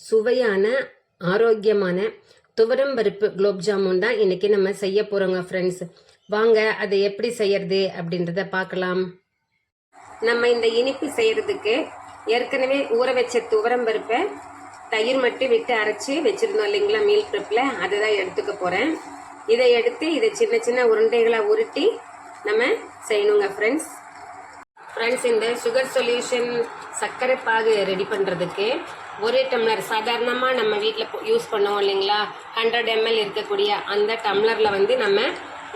சுவையான ஆரோக்கியமான துவரம் பருப்பு குலோப் ஜாமுன் தான் இன்னைக்கு நம்ம செய்ய போறோங்க ஃப்ரெண்ட்ஸ். வாங்க அதை எப்படி செய்யறது அப்படின்றத பார்க்கலாம். நம்ம இந்த இனிப்பு செய்யறதுக்கு ஏற்கனவே ஊற வச்ச துவரம் பருப்பை தயிர் மட்டும் விட்டு அரைச்சி வச்சிருந்தோம் இல்லைங்களா மீல் ப்ரிப்பில், அதை தான் எடுத்துக்க போறேன். இதை எடுத்து இதை சின்ன சின்ன உருண்டைகளாக உருட்டி நம்ம செய்யணுங்க ஃப்ரெண்ட்ஸ். இந்த சுகர் சொல்யூஷன் சர்க்கரை பாகு ரெடி பண்ணுறதுக்கு ஒரு டம்ளர் சாதாரணமாக நம்ம வீட்டில் யூஸ் பண்ணுவோம் இல்லைங்களா, 100 ml இருக்கக்கூடிய அந்த டம்ளரில் நம்ம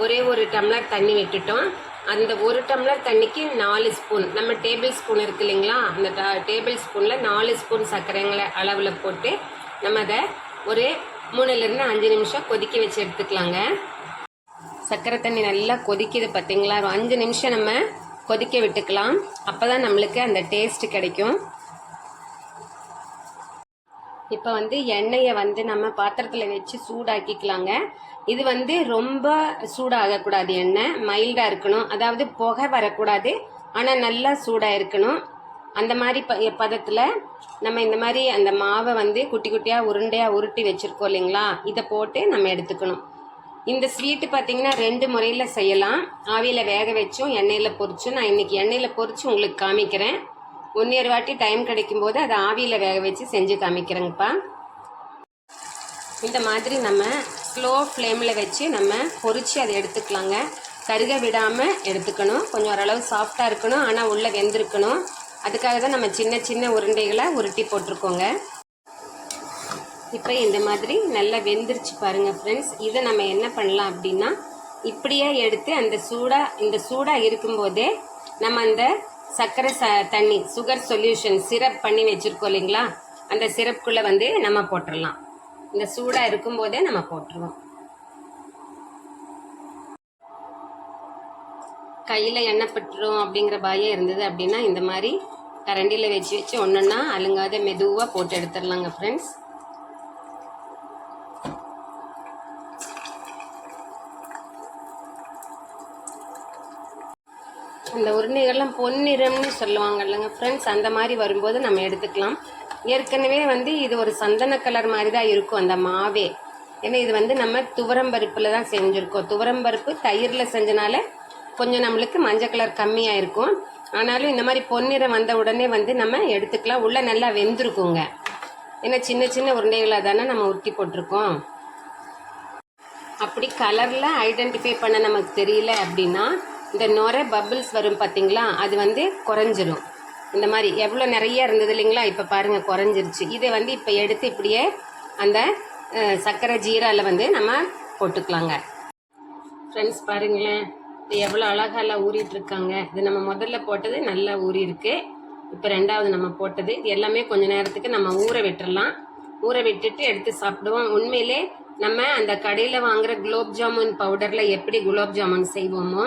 ஒரே ஒரு டம்ளர் தண்ணி விட்டுட்டோம். அந்த ஒரு டம்ளர் தண்ணிக்கு 4 ஸ்பூன் நம்ம டேபிள் ஸ்பூன் இருக்கு இல்லைங்களா, அந்த டேபிள் ஸ்பூனில் 4 ஸ்பூன் சர்க்கரைங்களை அளவில் போட்டு நம்ம அதை ஒரு 3-5 நிமிஷம் கொதிக்க வச்சு எடுத்துக்கலாங்க. சர்க்கரை தண்ணி நல்லா கொதிக்குது பார்த்தீங்களா, 5 நிமிஷம் நம்ம கொதிக்க விட்டுக்கலாம். அப்போ தான் நம்மளுக்கு அந்த டேஸ்ட் கிடைக்கும். இப்போ எண்ணெயை நம்ம பாத்திரத்தில் வச்சு சூடாக்கிக்கலாங்க. இது ரொம்ப சூடாகக்கூடாது, எண்ணெய் மைல்டாக இருக்கணும், அதாவது புகை வரக்கூடாது, ஆனால் நல்லா சூடாக இருக்கணும். அந்த மாதிரி பதத்தில் நம்ம இந்த மாதிரி அந்த மாவை குட்டி குட்டியாக உருண்டையாக உருட்டி வச்சுருக்கோம் இல்லைங்களா, இதை போட்டு நம்ம எடுத்துக்கணும். இந்த ஸ்வீட்டு பார்த்தீங்கன்னா 2 முறையில் செய்யலாம். ஆவியில் வேக வச்சும் எண்ணெயில் பொரிச்சும். நான் இன்றைக்கி எண்ணெயில் பொரிச்சு உங்களுக்கு காமிக்கிறேன். 1 வாட்டி டைம் கிடைக்கும் போது அதை ஆவியில் வேக வச்சு செஞ்சு காமிக்கிறேங்கப்பா. இந்த மாதிரி நம்ம ஸ்லோ ஃப்ளேமில் வச்சு நம்ம பொரிச்சு அதை எடுத்துக்கலாங்க. கருக விடாமல் எடுத்துக்கணும். கொஞ்சம் ஓரளவு சாஃப்டாக இருக்கணும், ஆனால் உள்ளே வெந்திருக்கணும். அதுக்காக தான் நம்ம சின்ன சின்ன உருண்டைகளை உருட்டி போட்டிருக்கோங்க. இப்போ இந்த மாதிரி நல்லா வெந்துருச்சு பாருங்கள் ஃப்ரெண்ட்ஸ். இதை நம்ம என்ன பண்ணலாம் அப்படின்னா, இப்படியே எடுத்து இந்த சூடாக இருக்கும்போதே நம்ம அந்த சர்க்கரை தண்ணி சுகர் சொல்யூஷன் சிரப் பண்ணி வச்சுருக்கோம் இல்லைங்களா, அந்த சிரப்புக்குள்ளே நம்ம போட்டுடலாம். இந்த சூடாக இருக்கும்போதே நம்ம போட்டுருவோம். கையில் எண்ணெய் பட்டுரும் அப்படிங்கிற பயம் இருந்தது அப்படின்னா இந்த மாதிரி கரண்டியில் வச்சு ஒன்றுன்னா அழுங்காத மெதுவாக போட்டு எடுத்துடலாங்க ஃப்ரெண்ட்ஸ். அந்த உருண்டைகள்லாம் பொன்னிறம்னு சொல்லுவாங்க இல்லைங்க ஃப்ரெண்ட்ஸ், அந்த மாதிரி வரும்போது நம்ம எடுத்துக்கலாம். ஏற்கனவே இது ஒரு சந்தன கலர் மாதிரி தான் இருக்கும் அந்த மாவே. ஏன்னா இது நம்ம துவரம் பருப்பில் தான் செஞ்சுருக்கோம். துவரம் பருப்பு தயிரில் செஞ்சனால கொஞ்சம் நம்மளுக்கு மஞ்சள் கலர் கம்மியாக இருக்கும். ஆனாலும் இந்த மாதிரி பொன்னிறம் வந்த உடனே நம்ம எடுத்துக்கலாம். உள்ளே நல்லா வெந்திருக்குங்க. ஏன்னா சின்ன சின்ன உருண்டைகளாக தானே நம்ம உருட்டி போட்டிருக்கோம். அப்படி கலரில் ஐடென்டிஃபை பண்ண நமக்கு தெரியல அப்படின்னா இந்த நுரை பபிள்ஸ் வரும் பார்த்தீங்களா, அது குறைஞ்சிரும். இந்த மாதிரி எவ்வளோ நிறைய இருந்தது இல்லைங்களா, இப்போ பாருங்கள் குறைஞ்சிருச்சு. இதை இப்போ எடுத்து இப்படியே அந்த சர்க்கரை ஜீராவில் நம்ம போட்டுக்கலாங்க. ஃப்ரெண்ட்ஸ் பாருங்களேன், இது எவ்வளோ அழகாலாம் ஊறிட்டுருக்காங்க. இது நம்ம முதல்ல போட்டது நல்லா ஊறி இருக்கு. இப்போ 2வது நம்ம போட்டது, இது எல்லாமே கொஞ்சம் நேரத்துக்கு நம்ம ஊற விட்டுடலாம். ஊற விட்டுட்டு எடுத்து சாப்பிடுவோம். உண்மையிலே நம்ம அந்த கடையில் வாங்குகிற குலோப் ஜாமுன் பவுடரில் எப்படி குலோப் ஜாமுன் செய்வோமோ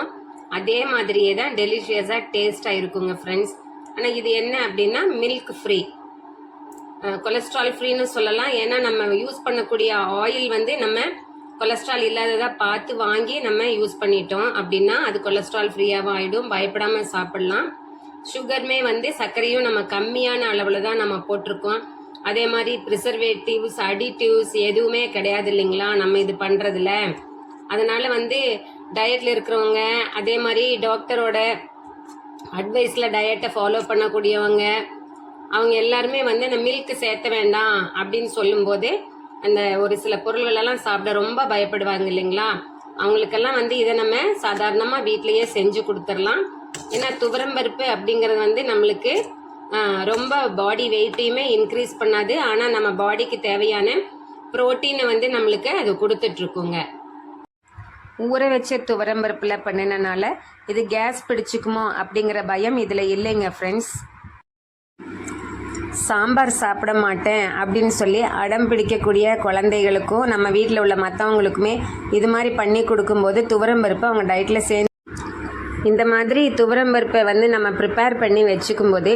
அதே மாதிரியே தான் டெலிஷியஸாக டேஸ்ட்டாக இருக்குங்க ஃப்ரெண்ட்ஸ். ஆனால் இது என்ன அப்படின்னா மில்க் ஃப்ரீ, கொலஸ்ட்ரால் ஃப்ரீன்னு சொல்லலாம். ஏன்னா நம்ம யூஸ் பண்ணக்கூடிய ஆயில் நம்ம கொலஸ்ட்ரால் இல்லாததாக பார்த்து வாங்கி நம்ம யூஸ் பண்ணிட்டோம் அப்படின்னா அது கொலஸ்ட்ரால் ஃப்ரீயாகவும் ஆகிடும். பயப்படாமல் சாப்பிட்லாம். சுகருமே சர்க்கரையும் நம்ம கம்மியான அளவில் தான் நம்ம போட்டிருக்கோம். அதே மாதிரி ப்ரிசர்வேட்டிவ்ஸ் அடிட்டிவ்ஸ் எதுவுமே கிடையாது இல்லைங்களா நம்ம இது பண்ணுறதுல. அதனால் டயட்டில் இருக்கிறவங்க, அதே மாதிரி டாக்டரோட அட்வைஸில் டயட்டை ஃபாலோ பண்ணக்கூடியவங்க, அவங்க எல்லாருமே அந்த மில்க் சேர்த்த வேண்டாம் அப்படின்னு சொல்லும்போது அந்த ஒரு சில பொருள்களெல்லாம் சாப்பிட ரொம்ப பயப்படுவாங்க இல்லைங்களா. அவங்களுக்கெல்லாம் இதை நம்ம சாதாரணமாக வீட்டிலையே செஞ்சு கொடுத்துடலாம். ஏன்னா துவரம் பருப்பு அப்படிங்கிறது நம்மளுக்கு ரொம்ப பாடி வெயிட்டையுமே இன்க்ரீஸ் பண்ணாது, ஆனால் நம்ம பாடிக்கு தேவையான ப்ரோட்டீனை நம்மளுக்கு அது கொடுத்துட்ருக்குங்க. ஊற வச்ச துவரம் பருப்பில் பண்ணினால இது கேஸ் பிடிச்சிக்குமோ அப்படிங்கிற பயம் இதில் இல்லைங்க ஃப்ரெண்ட்ஸ். சாம்பார் சாப்பிட மாட்டேன் அப்படின்னு சொல்லி அடம் பிடிக்கக்கூடிய குழந்தைகளுக்கும் நம்ம வீட்டில் உள்ள மற்றவங்களுக்குமே இது மாதிரி பண்ணி கொடுக்கும்போது துவரம் பருப்பு அவங்க டயட்டில் இந்த மாதிரி துவரம்பருப்பை வந்து நம்ம ப்ரிப்பேர் பண்ணி வச்சுக்கும் போதே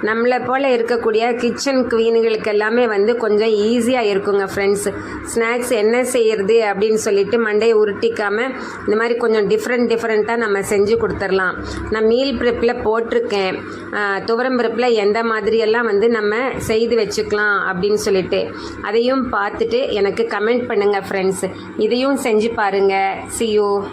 நம்மளை போல் இருக்கக்கூடிய கிச்சன் குவீனுங்களுக்கு எல்லாமே வந்து கொஞ்சம் ஈஸியாக இருக்குங்க ஃப்ரெண்ட்ஸ். ஸ்நாக்ஸ் என்ன செய்கிறது அப்படின்னு சொல்லிட்டு மண்டையை உருட்டிக்காமல் இந்த மாதிரி கொஞ்சம் டிஃப்ரெண்ட்டாக நம்ம செஞ்சு கொடுத்துடலாம். நான் மீல் ப்ரிப்பில் போட்டிருக்கேன் துவரம்பருப்பில் எந்த மாதிரியெல்லாம் வந்து நம்ம செய்து வச்சுக்கலாம் அப்படின்னு சொல்லிட்டு அதையும் பார்த்துட்டு எனக்கு கமெண்ட் பண்ணுங்கள் ஃப்ரெண்ட்ஸ். இதையும் செஞ்சு பாருங்கள். See you.